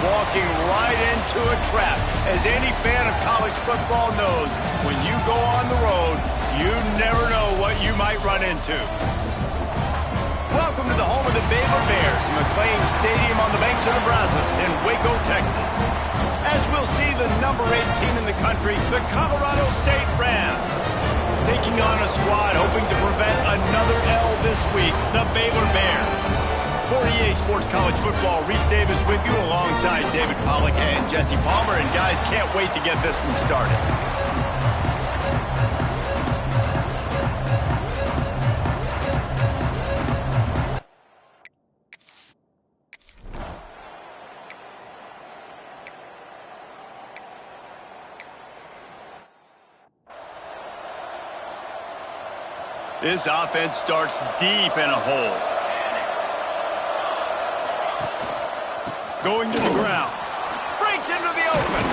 walking right into a trap. As any fan of college football knows, when you go on the road, you never know what you might run into. Welcome to the home of the Baylor Bears, McLean Stadium on the banks of the Brazos in Waco, Texas. As we'll see the number 8 team in the country, the Colorado State Rams, taking on a squad hoping to prevent another L this week, the Baylor Bears. For EA Sports College Football, Reese Davis with you alongside David Pollack and Jesse Palmer. And guys, can't wait to get this one started. This offense starts deep in a hole. Going to the ground. Breaks into the open.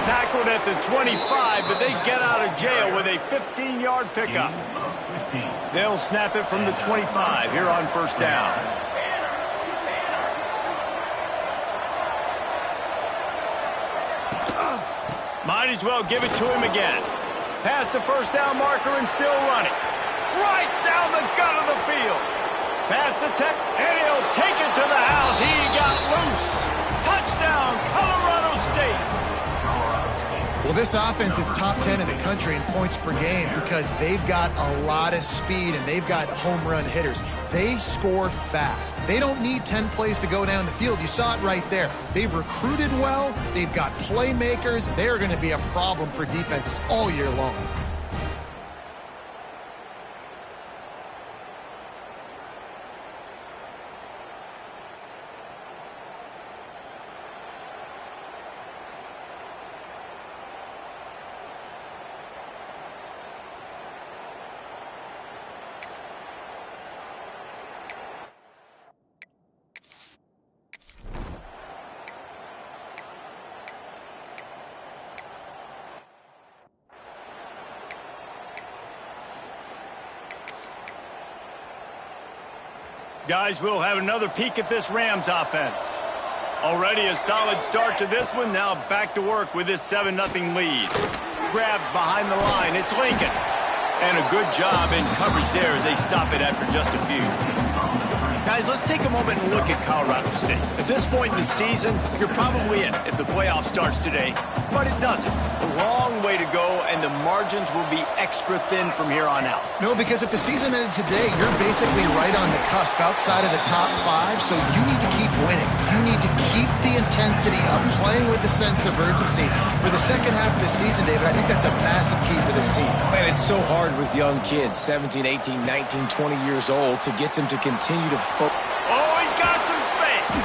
Tackled at the 25, but they get out of jail with a 15-yard pickup. They'll snap it from the 25 here on first down. Might as well give it to him again. Past the first down marker and still running. Right down the gut of the field. Past the tech, and he'll take it to the house. He got loose. Touchdown, Colorado State. Well, this offense is top 10 in the country in points per game because they've got a lot of speed and they've got home run hitters. They score fast. They don't need 10 plays to go down the field. You saw it right there. They've recruited well. They've got playmakers. They're going to be a problem for defenses all year long. Guys, we'll have another peek at this Rams offense. Already a solid start to this one. Now back to work with this 7-0 lead. Grabbed behind the line. It's Lincoln. And a good job in coverage there as they stop it after just a few. Guys, let's take a moment and look at Colorado State. At this point in the season, you're probably in if the playoff starts today, but it doesn't. A long way to go, and the margins will be extra thin from here on out. No, because if the season ended today, you're basically right on the cusp outside of the top 5, so you need to keep winning. You need to keep the intensity up, playing with a sense of urgency. For the second half of the season, David, I think that's a massive key for this team. Man, it's so hard with young kids, 17, 18, 19, 20 years old, to get them to continue to Oh, he's got some space.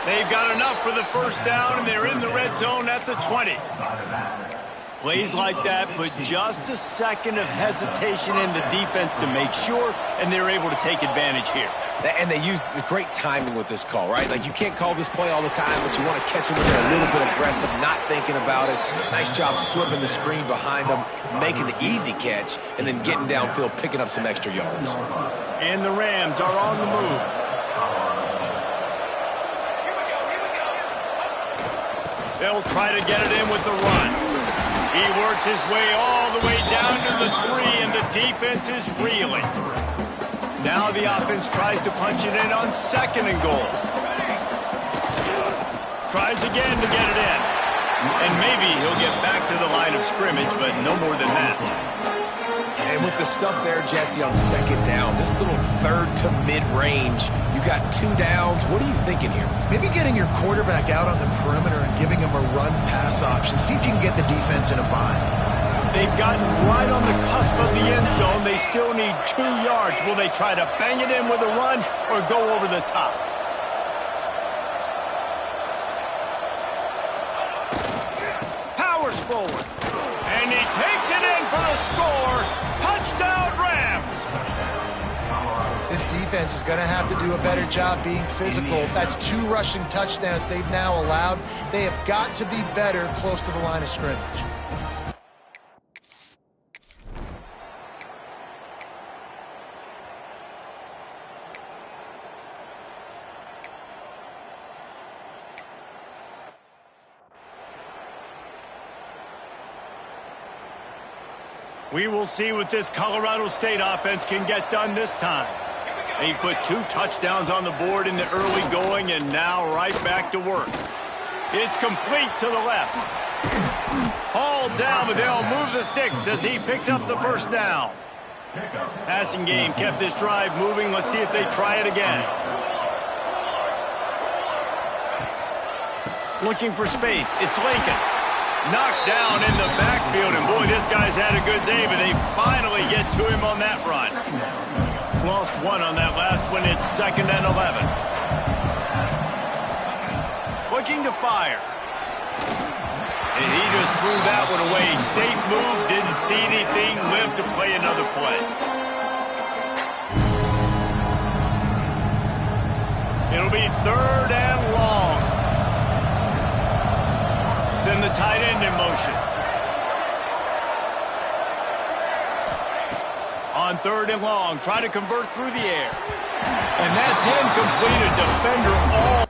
They've got enough for the first down, and they're in the red zone at the 20. Plays like that put just a second of hesitation in the defense to make sure, and they're able to take advantage here. And they use the great timing with this call, right? Like, you can't call this play all the time, but you want to catch them when they're a little bit aggressive, not thinking about it. Nice job slipping the screen behind them, making the easy catch, and then getting downfield, picking up some extra yards. And the Rams are on the move. They'll try to get it in with the run. He works his way all the way down to the 3, and the defense is reeling. Now the offense tries to punch it in on 2nd and goal. Tries again to get it in. And maybe he'll get back to the line of scrimmage, but no more than that. And with the stuff there, Jesse, on 2nd down, this little 3rd to mid-range, you got 2 downs. What are you thinking here? Maybe getting your quarterback out on the perimeter and giving him a run-pass option. See if you can get the defense in a bind. They've gotten right on the cusp of the end zone. They still need 2 yards. Will they try to bang it in with a run or go over the top? Powers forward. And he takes it in for the score. Touchdown, Rams. This defense is going to have to do a better job being physical. That's 2 rushing touchdowns they've now allowed. They have got to be better close to the line of scrimmage. We will see what this Colorado State offense can get done this time. They put 2 touchdowns on the board in the early going, and now right back to work. It's complete to the left. Hall down, but they'll move the sticks as he picks up the first down. Passing game kept this drive moving. Let's see if they try it again. Looking for space. It's Lincoln. Knocked down in the backfield, and boy, this guy's had a good day, but they finally get to him on that run. Lost 1 on that last one. It's 2nd and 11. Looking to fire. And he just threw that one away. Safe move, didn't see anything, lived to play another play. It'll be 3rd and long. Send the tight end in motion. On 3rd and long, try to convert through the air. And that's incomplete. A defender all.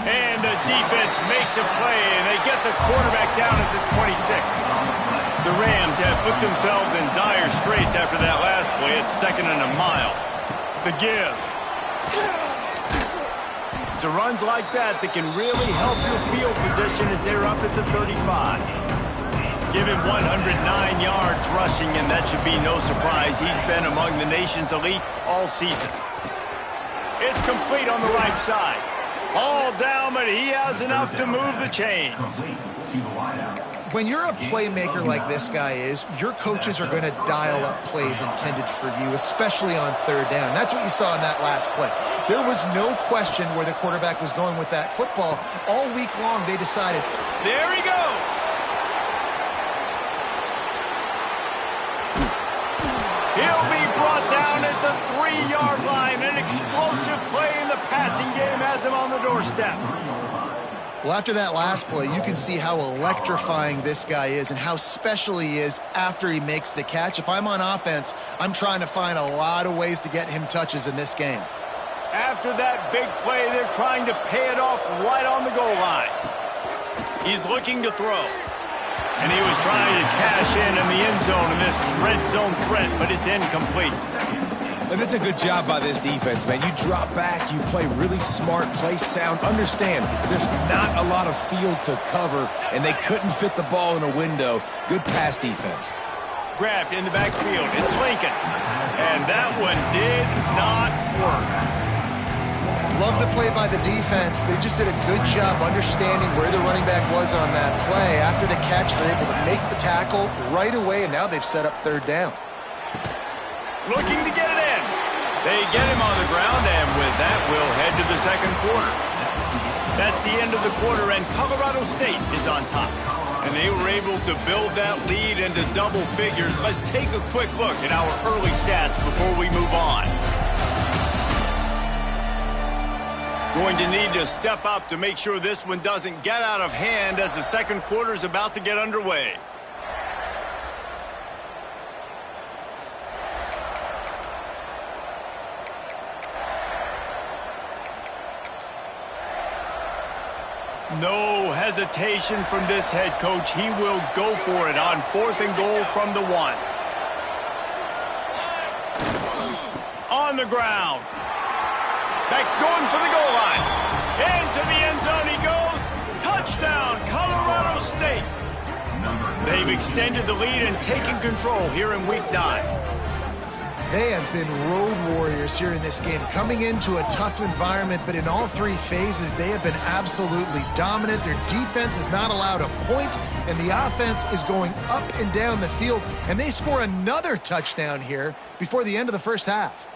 And the defense makes a play, and they get the quarterback down at the 26. The Rams have put themselves in dire straits after that last play. It's 2nd and a mile. The give. So runs like that can really help your field position as they're up at the 35. Give him 109 yards rushing, and that should be no surprise. He's been among the nation's elite all season. It's complete on the right side. All down, but he has enough to move the chains. When you're a playmaker like this guy is, your coaches are going to dial up plays intended for you, especially on 3rd down. That's what you saw in that last play. There was no question where the quarterback was going with that football. All week long, they decided. There he goes. He'll be brought down at the 3-yard line. An explosive play in the passing game has him on the doorstep. Well, after that last play, you can see how electrifying this guy is and how special he is after he makes the catch. If I'm on offense, I'm trying to find a lot of ways to get him touches in this game. After that big play, they're trying to pay it off right on the goal line. He's looking to throw. And he was trying to cash in the end zone in this red zone threat, but it's incomplete. And that's a good job by this defense, man. You drop back, you play really smart, play sound. Understand, there's not a lot of field to cover, and they couldn't fit the ball in a window. Good pass defense. Grabbed in the backfield. It's Lincoln. And that one did not work. Love the play by the defense. They just did a good job understanding where the running back was on that play. After the catch, they're able to make the tackle right away, and now they've set up 3rd down. Looking to get it in. They get him on the ground, and with that, we'll head to the 2nd quarter. That's the end of the quarter, and Colorado State is on top. And they were able to build that lead into double figures. Let's take a quick look at our early stats before we move on. Going to need to step up to make sure this one doesn't get out of hand as the 2nd quarter is about to get underway. No hesitation from this head coach. He will go for it on 4th and goal from the 1. On the ground. Beck's going for the goal line. Into the end zone he goes. Touchdown, Colorado State. They've extended the lead and taken control here in Week 9. They have been road warriors here in this game, coming into a tough environment, but in all 3 phases, they have been absolutely dominant. Their defense is not allowed a point, and the offense is going up and down the field, and they score another touchdown here before the end of the first half.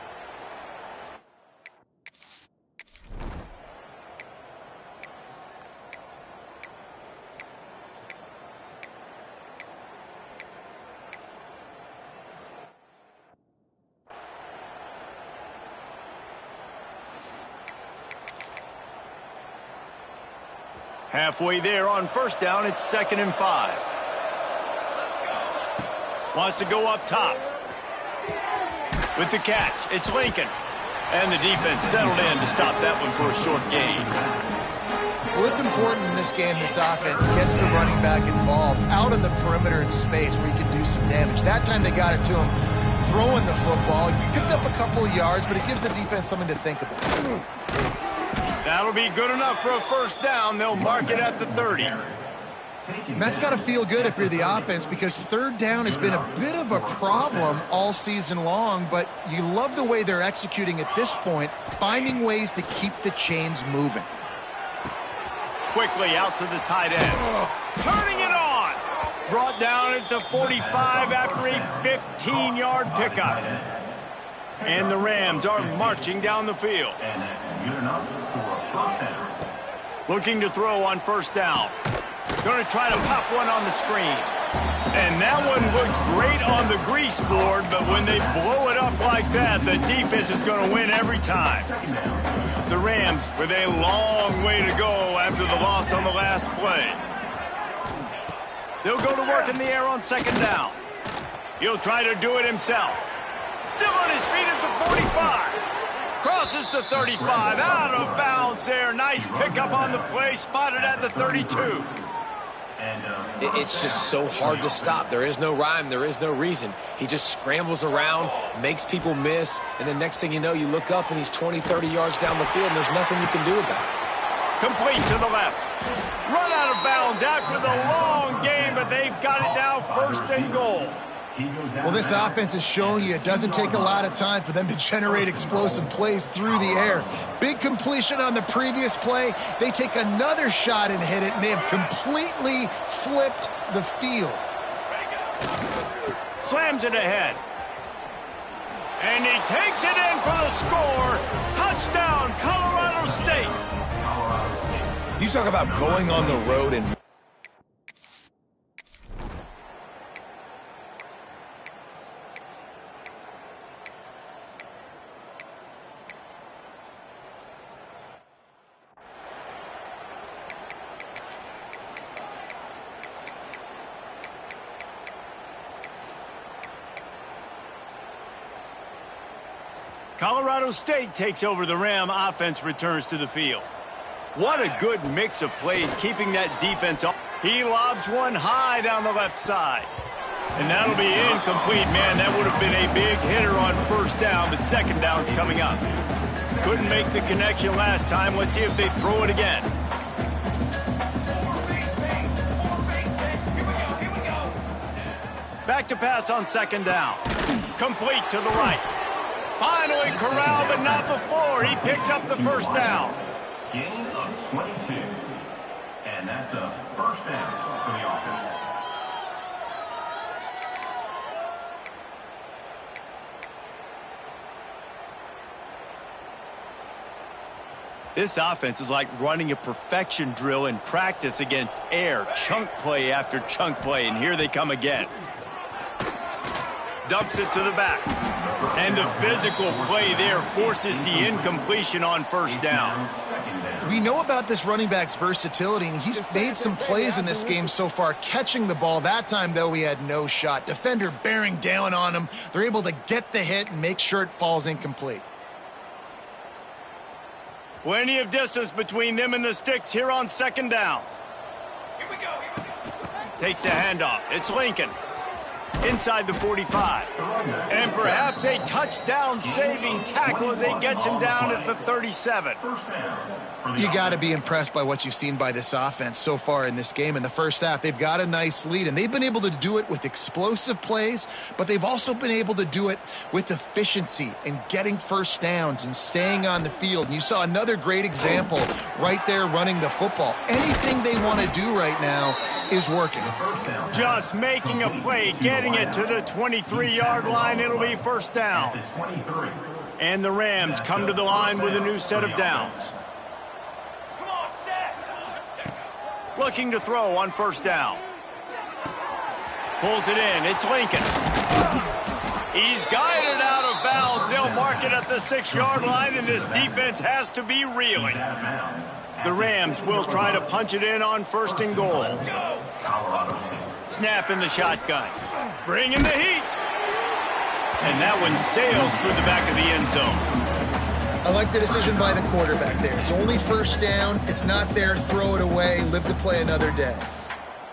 Halfway there on first down, it's 2nd and 5. Wants to go up top. With the catch, it's Lincoln. And the defense settled in to stop that one for a short gain. Well, it's important in this game, this offense gets the running back involved out on the perimeter in space where he can do some damage. That time they got it to him throwing the football. Picked up a couple of yards, but it gives the defense something to think about. That'll be good enough for a first down. They'll mark it at the 30. And that's got to feel good if you're the offense, because third down has been a bit of a problem all season long, but you love the way they're executing at this point, finding ways to keep the chains moving. Quickly out to the tight end. Turning it on. Brought down at the 45 after a 15-yard pickup. And the Rams are marching down the field. And that's good enough for a first down. Looking to throw on first down. Going to try to pop one on the screen. And that one looked great on the grease board, but when they blow it up like that, the defense is going to win every time. The Rams with a long way to go after the loss on the last play. They'll go to work in the air on second down. He'll try to do it himself. Still on his feet at the 45. Crosses the 35, out of bounds there. Nice pickup on the play, spotted at the 32. It's just so hard to stop. There is no rhyme. There is no reason. He just scrambles around, makes people miss, and the next thing you know, you look up and he's 20, 30 yards down the field, and there's nothing you can do about it. Complete to the left. Run out of bounds after the long game, but they've got it now 1st and goal. Well, this offense is showing you it doesn't take a lot of time for them to generate explosive plays through the air. Big completion on the previous play. They take another shot and hit it, and they have completely flipped the field. Slams it ahead. And he takes it in for the score. Touchdown, Colorado State. You talk about going on the road and Colorado State takes over. The Ram offense returns to the field. What a good mix of plays, keeping that defense up. He lobs one high down the left side. And that'll be incomplete. Man, that would have been a big hitter on first down, but second down's coming up. Couldn't make the connection last time. Let's see if they throw it again. Back to pass on second down. Complete to the right. Finally corralled, but not before. He picks up the first down. Gain of 22. And that's a first down for the offense. This offense is like running a perfection drill in practice against air. Chunk play after chunk play, and here they come again. Dumps it to the back. And the physical play there forces the incompletion on first down. We know about this running back's versatility, and he's made some plays in this game so far, catching the ball. That time, though, he had no shot. Defender bearing down on him. They're able to get the hit and make sure it falls incomplete. Plenty of distance between them and the sticks here on second down. Here we go. Takes the handoff. It's Lincoln. Inside the 45. And perhaps a touchdown-saving tackle as he gets him down at the 37. You got to be impressed by what you've seen by this offense so far in this game. In the first half, they've got a nice lead, and they've been able to do it with explosive plays, but they've also been able to do it with efficiency and getting first downs and staying on the field. And you saw another great example right there running the football. Anything they want to do right now is working. Just making a play, getting it to the 23-yard line. It'll be first down. And the Rams come to the line with a new set of downs. Looking to throw on first down. Pulls it in. It's Lincoln. He's guided out of bounds. They'll mark it at the 6-yard line, and this defense has to be reeling. The Rams will try to punch it in on 1st and goal. Colorado State. Snap in the shotgun. Bring in the heat. And that one sails through the back of the end zone. I like the decision by the quarterback there. It's only 1st down. It's not there. Throw it away. Live to play another day.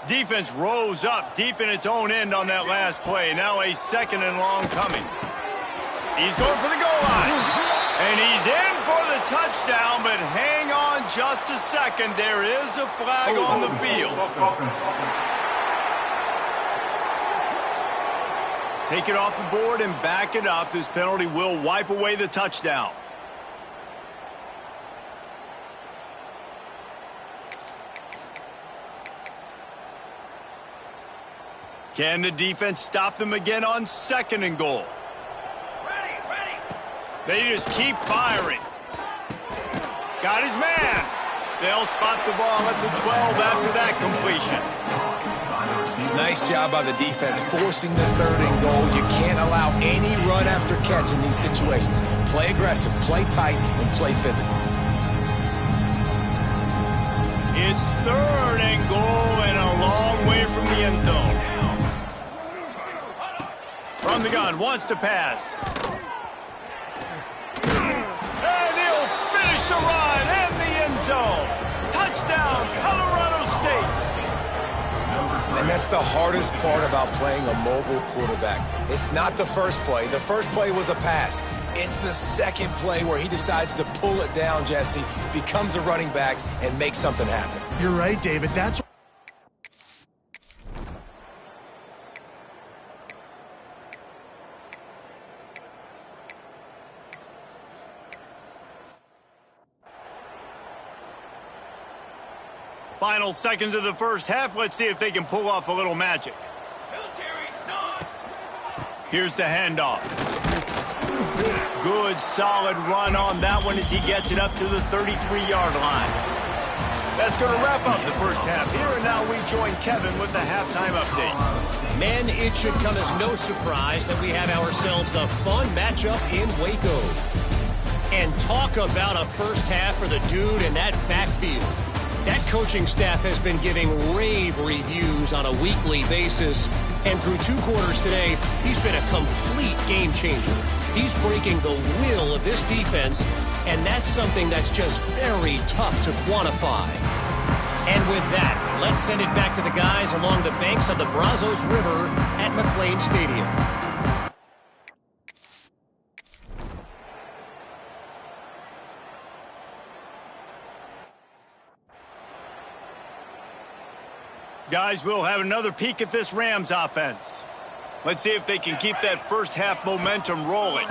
Defense rose up deep in its own end on that last play. Now a 2nd and long coming. He's going for the goal line. And he's in for the touchdown, but hang on just a second. There is a flag on the field. Take it off the board and back it up. This penalty will wipe away the touchdown. Can the defense stop them again on 2nd and goal? They just keep firing. Got his man. They'll spot the ball at the 12 after that completion. Nice job by the defense forcing the 3rd and goal. You can't allow any run after catch in these situations. Play aggressive, play tight, and play physical. It's 3rd and goal and a long way from the end zone. From the gun, wants to pass. And he'll finish the run in the end zone. Touchdown, Colorado State. And that's the hardest part about playing a mobile quarterback. It's not the first play. The first play was a pass. It's the 2nd play where he decides to pull it down, Jesse, becomes a running back, and makes something happen. You're right, David. That's Final seconds of the 1st half. Let's see if they can pull off a little magic. Here's the handoff. Good, solid run on that one as he gets it up to the 33-yard line. That's going to wrap up the 1st half here, and now we join Kevin with the halftime update. Men, it should come as no surprise that we have ourselves a fun matchup in Waco. And talk about a 1st half for the dude in that backfield. That coaching staff has been giving rave reviews on a weekly basis. And through 2 quarters today, he's been a complete game changer. He's breaking the will of this defense, and that's something that's just very tough to quantify. And with that, let's send it back to the guys along the banks of the Brazos River at McLean Stadium. Guys, we'll have another peek at this Rams offense. Let's see if they can keep that 1st half momentum rolling.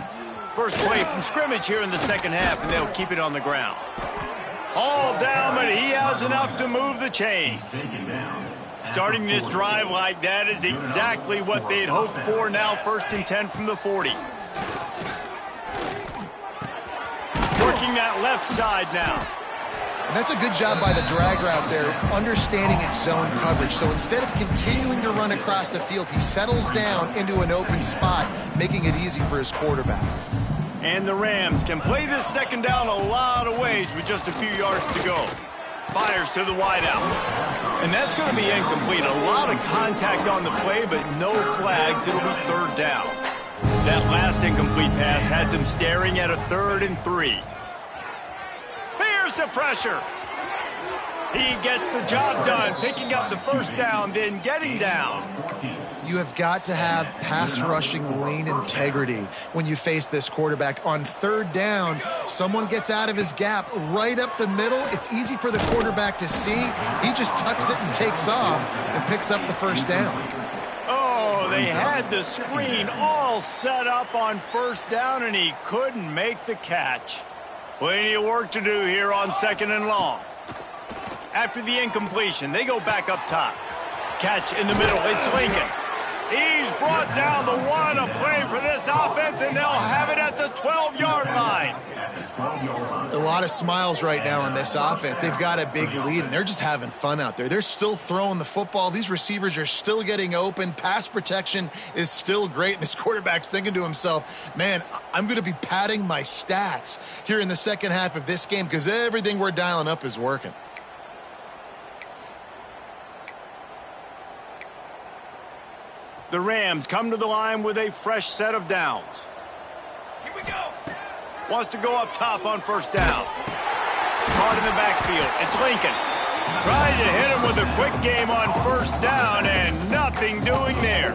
First play from scrimmage here in the 2nd half, and they'll keep it on the ground. All down, but he has enough to move the chains. Starting this drive like that is exactly what they'd hoped for. Now 1st and 10 from the 40. Working that left side now. And that's a good job by the drag route there, understanding its zone coverage. So instead of continuing to run across the field, he settles down into an open spot, making it easy for his quarterback. And the Rams can play this 2nd down a lot of ways with just a few yards to go. Fires to the wideout. And that's going to be incomplete. A lot of contact on the play, but no flags. It'll be 3rd down. That last incomplete pass has him staring at a 3rd and 3. The pressure. He gets the job done, picking up the 1st down, then getting down. You have got to have pass rushing lane integrity when you face this quarterback. On 3rd down, someone gets out of his gap right up the middle. It's easy for the quarterback to see. He just tucks it and takes off and picks up the 1st down. Oh, they had the screen all set up on 1st down, and he couldn't make the catch. Plenty of work to do here on 2nd and long. After the incompletion, they go back up top. Catch in the middle. It's Lincoln. He's brought down the one. A play for this offense, and they'll have it at the 12-yard line. A lot of smiles right now on this offense. They've got a big lead, and they're just having fun out there. They're still throwing the football. These receivers are still getting open. Pass protection is still great. This quarterback's thinking to himself, man, I'm going to be padding my stats here in the second half of this game because everything we're dialing up is working. The Rams come to the line with a fresh set of downs. Here we go. Wants to go up top on first down. Caught in the backfield. It's Lincoln. Trying to hit him with a quick game on first down, and nothing doing there.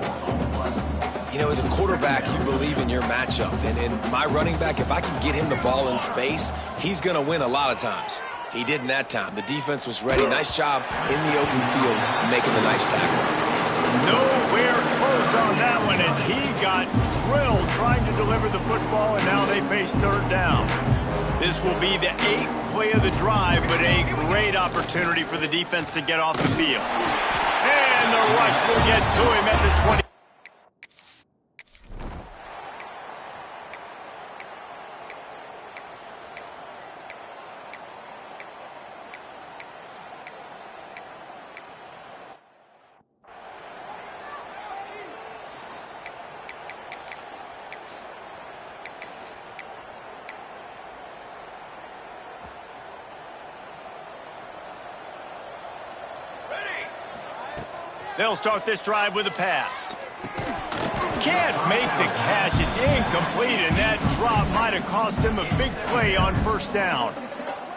You know, as a quarterback, you believe in your matchup. And in my running back, if I can get him the ball in space, he's going to win a lot of times. He did in that time. The defense was ready. Nice job in the open field making the nice tackle. Nowhere close on that one as he got drilled trying to deliver the football, and now they face third down. This will be the 8th play of the drive, but a great opportunity for the defense to get off the field. And the rush will get to him at the 20. They'll start this drive with a pass. Can't make the catch. It's incomplete, and that drop might have cost him a big play on first down.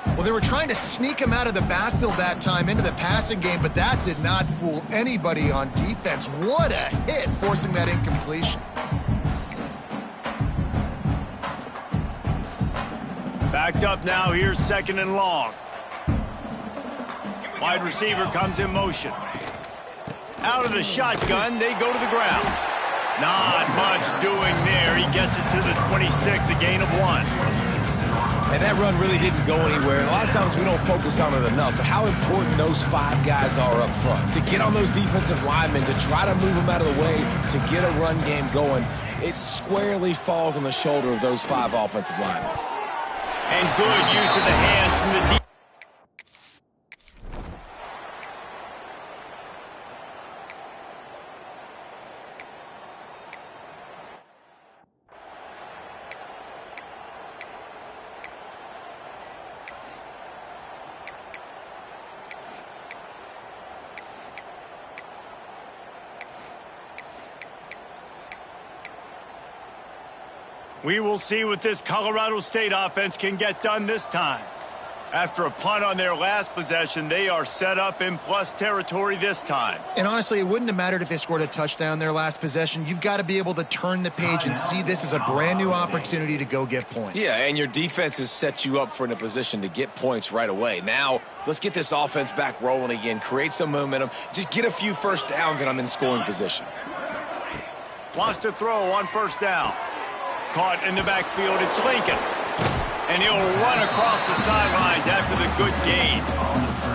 Well, they were trying to sneak him out of the backfield that time into the passing game, but that did not fool anybody on defense. What a hit, forcing that incompletion. Backed up now. Here's second and long. Wide receiver comes in motion. Out of the shotgun, they go to the ground. Not much doing there. He gets it to the 26, a gain of 1. And that run really didn't go anywhere. And a lot of times we don't focus on it enough, but how important those 5 guys are up front. To get on those defensive linemen, to try to move them out of the way, to get a run game going, it squarely falls on the shoulder of those 5 offensive linemen. And good use of the hands from the defense. We will see what this Colorado State offense can get done this time. After a punt on their last possession, they are set up in plus territory this time. And honestly, it wouldn't have mattered if they scored a touchdown their last possession. You've got to be able to turn the page and see this as a brand new opportunity to go get points. Yeah, and your defense has set you up for in a position to get points right away. Now, let's get this offense back rolling again, create some momentum, just get a few first downs, and I'm in scoring position. Wants to throw on first down. Caught in the backfield, it's Lincoln. And he'll run across the sidelines after the good gain.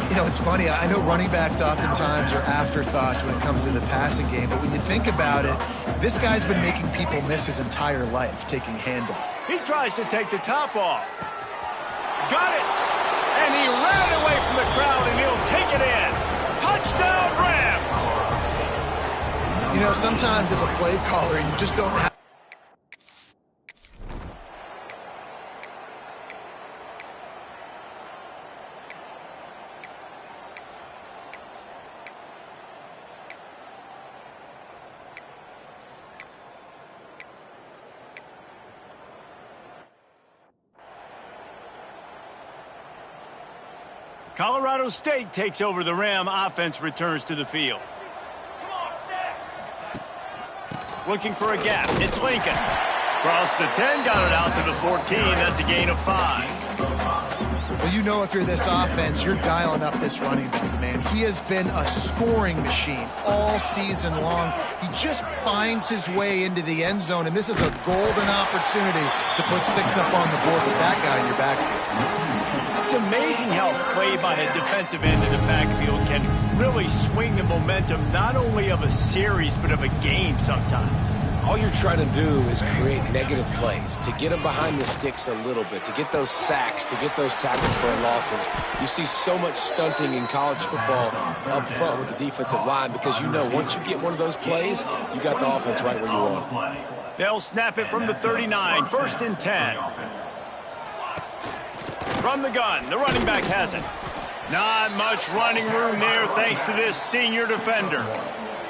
You know, it's funny. I know running backs oftentimes are afterthoughts when it comes to the passing game, but when you think about it, this guy's been making people miss his entire life taking handle. He tries to take the top off. Got it! And he ran away from the crowd, and he'll take it in. Touchdown, Rams! You know, sometimes as a play caller, you just don't have Colorado State takes over the Ram. Offense returns to the field. Looking for a gap. It's Lincoln. Cross the 10, got it out to the 14. That's a gain of 5. Well, you know if you're this offense, you're dialing up this running back, man. He has been a scoring machine all season long. He just finds his way into the end zone, and this is a golden opportunity to put 6 up on the board with that guy in your backfield. It's amazing how play by a defensive end of the backfield can really swing the momentum not only of a series but of a game sometimes. All you're trying to do is create negative plays, to get them behind the sticks a little bit, to get those sacks, to get those tackles for losses. You see so much stunting in college football up front with the defensive line because you know once you get one of those plays, you got the offense right where you want it. They'll snap it from the 39, 1st and 10. From the gun, the running back has it. Not much running room there thanks to this senior defender.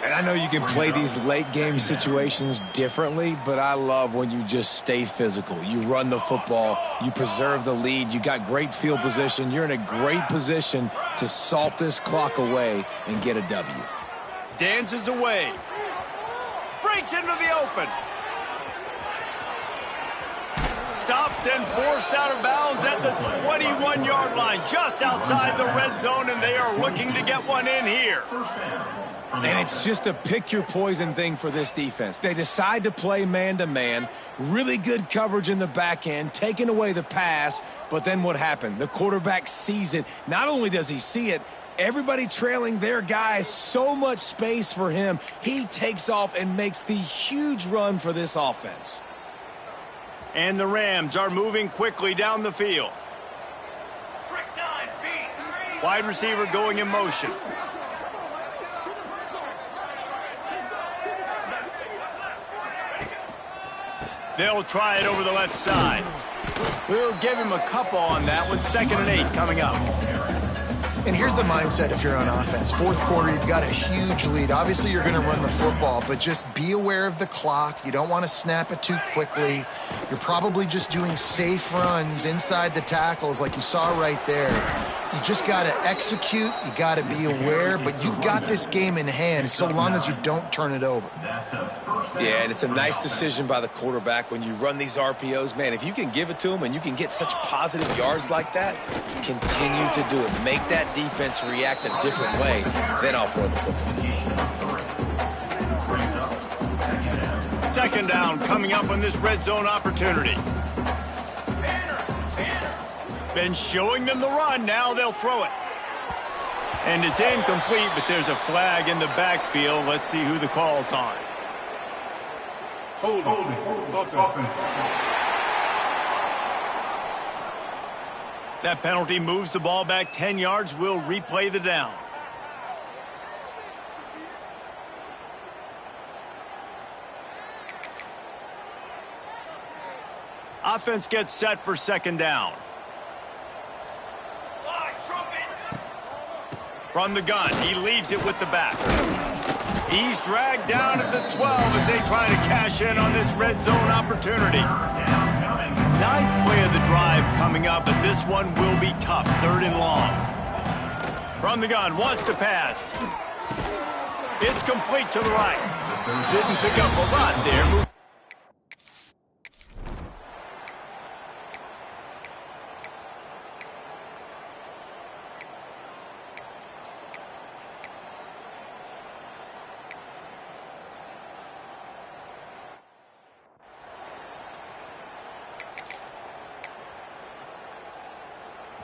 And I know you can play these late game situations differently, but I love when you just stay physical. You run the football, you preserve the lead, you got great field position, you're in a great position to salt this clock away and get a W. Dances away. Breaks into the open. Stopped and forced out of bounds at the 21-yard line, just outside the red zone, and they are looking to get one in here. And it's just a pick-your-poison thing for this defense. They decide to play man-to-man, really good coverage in the back end, taking away the pass, but then what happened? The quarterback sees it. Not only does he see it, everybody trailing their guy, so much space for him. He takes off and makes the huge run for this offense. And the Rams are moving quickly down the field. Wide receiver going in motion. They'll try it over the left side. We'll give him a couple on that one. 2nd and 8 coming up. And here's the mindset if you're on offense. 4th quarter, you've got a huge lead. Obviously, you're going to run the football, but just be aware of the clock. You don't want to snap it too quickly. You're probably just doing safe runs inside the tackles like you saw right there. You just got to execute. You got to be aware, but you've got this game in hand so long as you don't turn it over. Yeah, and it's a nice decision by the quarterback when you run these RPOs. Man, if you can give it to them and you can get such positive yards like that, continue to do it. Make that defense react a different way, then I'll throw the football. 2nd down coming up on this red zone opportunity. Been showing them the run, now they'll throw it. And it's incomplete, but there's a flag in the backfield. Let's see who the call's on. Holding. That penalty moves the ball back 10 yards. We'll replay the down. Offense gets set for 2nd down. From the gun, he leaves it with the back. He's dragged down at the 12 as they try to cash in on this red zone opportunity. 9th play of the drive coming up, but this one will be tough. 3rd and long. From the gun, wants to pass. It's complete to the right. Didn't pick up a lot there.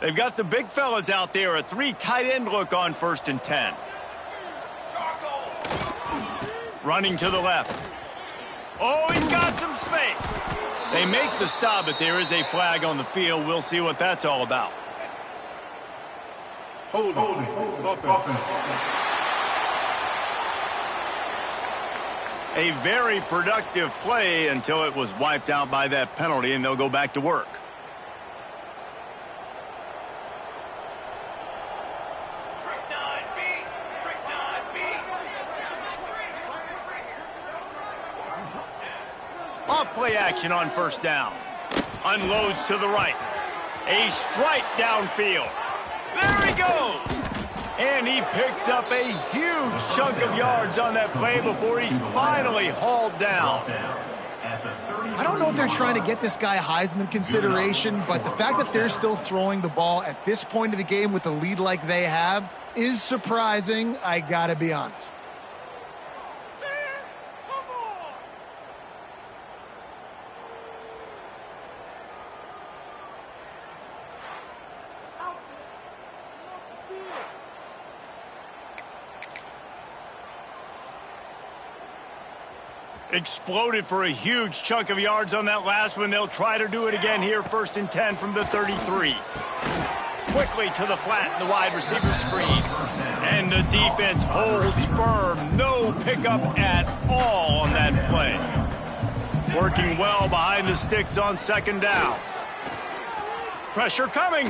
They've got the big fellas out there. A 3 tight end look on 1st and 10. Running to the left. Oh, he's got some space. They make the stop, but there is a flag on the field. We'll see what that's all about. Holding. A very productive play until it was wiped out by that penalty, and they'll go back to work. Off-play action on 1st down. Unloads to the right. A strike downfield. There he goes. And he picks up a huge chunk of yards on that play before he's finally hauled down. I don't know if they're trying to get this guy Heisman consideration, but the fact that they're still throwing the ball at this point of the game with a lead like they have is surprising, I gotta be honest. Exploded for a huge chunk of yards on that last one. They'll try to do it again here, 1st and 10 from the 33. Quickly to the flat in the wide receiver screen. And the defense holds firm. No pickup at all on that play. Working well behind the sticks on 2nd down. Pressure coming.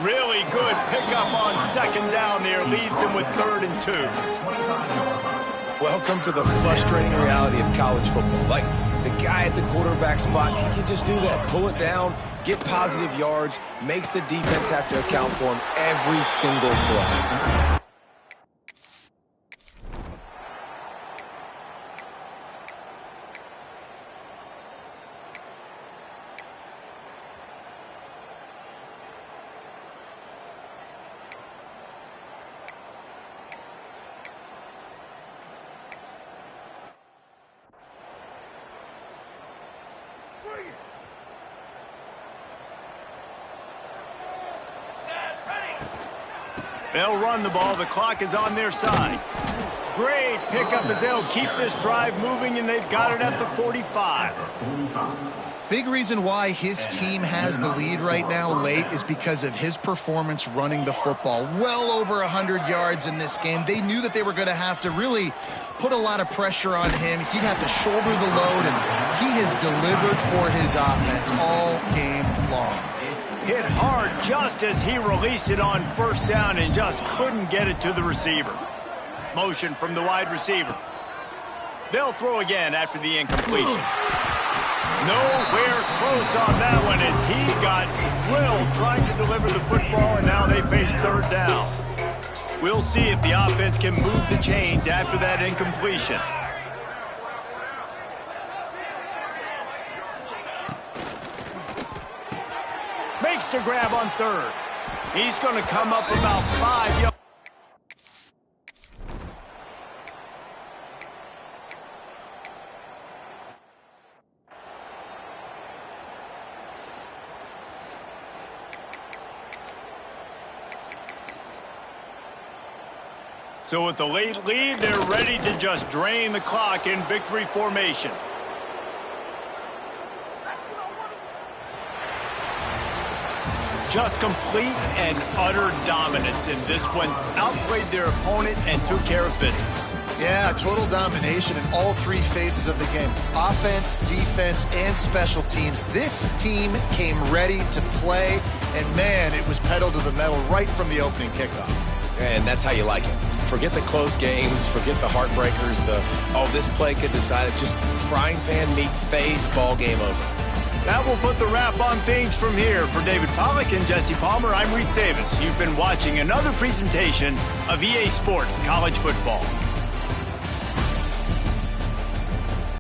Really good pickup on 2nd down there. Leaves them with 3rd and 2. Welcome to the frustrating reality of college football. Like, the guy at the quarterback spot, he can just do that. Pull it down, get positive yards, makes the defense have to account for him every single play. They'll run the ball. The clock is on their side. Great pickup as they'll keep this drive moving, and they've got it at the 45. Big reason why his team has the lead right now late is because of his performance running the football. Well over 100 yards in this game. They knew that they were going to have to really put a lot of pressure on him. He'd have to shoulder the load, and he has delivered for his offense all game long. Hit hard just as he released it on 1st down and just couldn't get it to the receiver. Motion from the wide receiver. They'll throw again after the incompletion. Nowhere close on that one as he got drilled trying to deliver the football, and now they face 3rd down. We'll see if the offense can move the chains after that incompletion. Makes the grab on 3rd. He's going to come up about 5 yards. So with the late lead, they're ready to just drain the clock in victory formation. Just complete and utter dominance in this one. Outplayed their opponent and took care of business. Yeah, total domination in all 3 phases of the game. Offense, defense, and special teams. This team came ready to play, and man, it was pedal to the metal right from the opening kickoff. And that's how you like it. Forget the close games, forget the heartbreakers, this play could decide it. Just frying pan meat face, ball game over. That will put the wrap on things from here. For David Pollack and Jesse Palmer, I'm Reese Davis. You've been watching another presentation of EA Sports College Football.